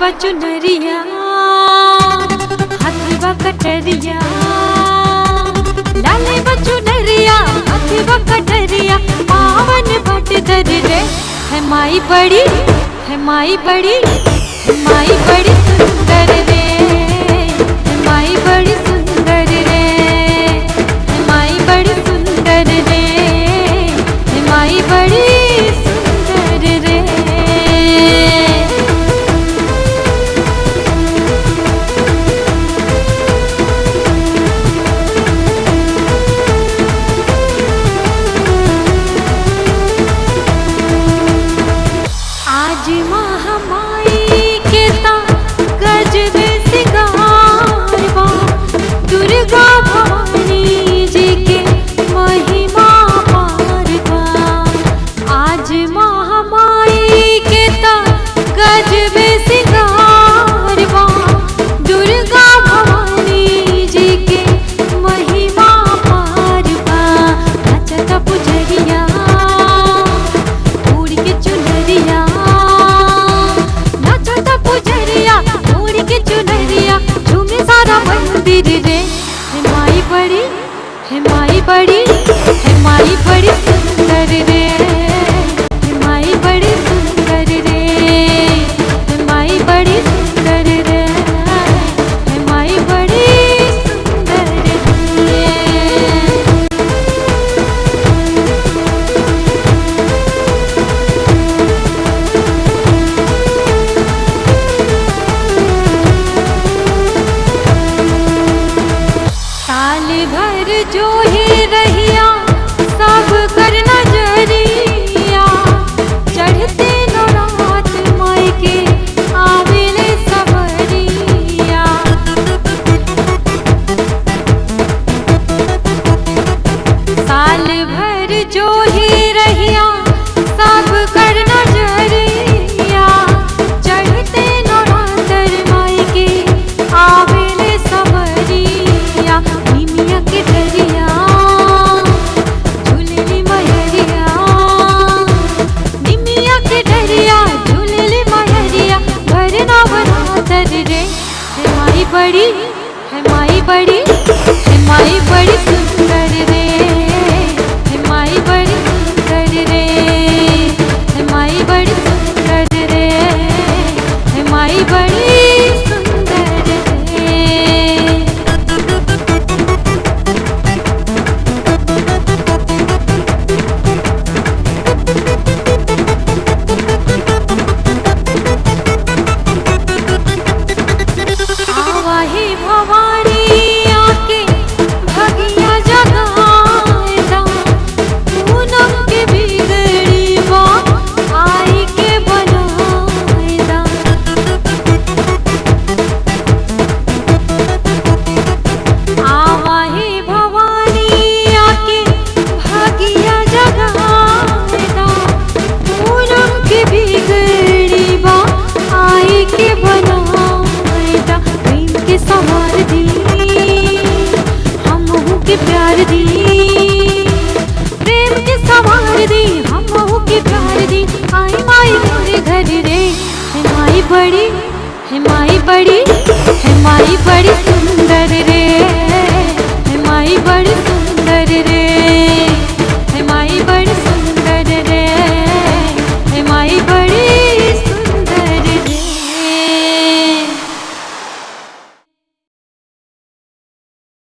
चुनरिया हाथी बा कटरिया, लाले बा चुनरिया हाथी बा कटरिया, पावन बट दर रे है माई बड़ी, है माई बड़ी, है माई बड़ी सुंदर रे, है माई बड़ी सुंदर रे, है माई बड़ी सुंदर रे, है माई बड़ी सुंदर रे। आज महामाई के ता गजबे सिंगार बा, दुर्गा भवानी जी के महिमा पार बा। आज महामाई के ता गजबे सिंगार बा, दुर्गा भवानी जी के महिमा पार बा। नचता पुजरिया उड़ के चुनरिया, नचता पुजरिया उड़ के चुनरिया, झूमे सारा मंदिर रे। है माई बड़ी, है माई बड़ी, है माई बड़ी सुंदर रे, है माई बड़ी सुंदर रे, है माई बड़ी सुंदर रे, है माई बड़ी सुंदर रे। साल भर जो ही रहिया सब कर नजरिया, चढ़ते नौरात माई के आवेले सवरिया। साल भर जो ही रहिया सब कर नजरिया, चढ़ते नौरातर माई के आवेले सवरिया। निमिया के डरिया झूलेली मयरिया, निमिया के डरिया झूलेली मयरिया, भरना बनातर रे। है माई बड़ी, है माई बड़ी, है माई बड़ी सुंदर रे, है माई बड़ी सुंदर रे, है माई बड़ी सुंदर रे, है माई बड़ी सुंदर रे। आवाही भवानी आके भगिया जगाएदा, पूनम के बिगड़ी बा आई के बनाएदा। आवाही भवानी आके भगिया जगाएदा, पूनम के बिगड़ी बा आई के बनाएदा। प्रेम के संवार दी हमहू के प्यार दी, प्रेम के संवार दी हमहू के प्यार दी। आई माई मोरे घर रे। है माई बड़ी, है माई बड़ी, है माई बड़ी सुंदर रे।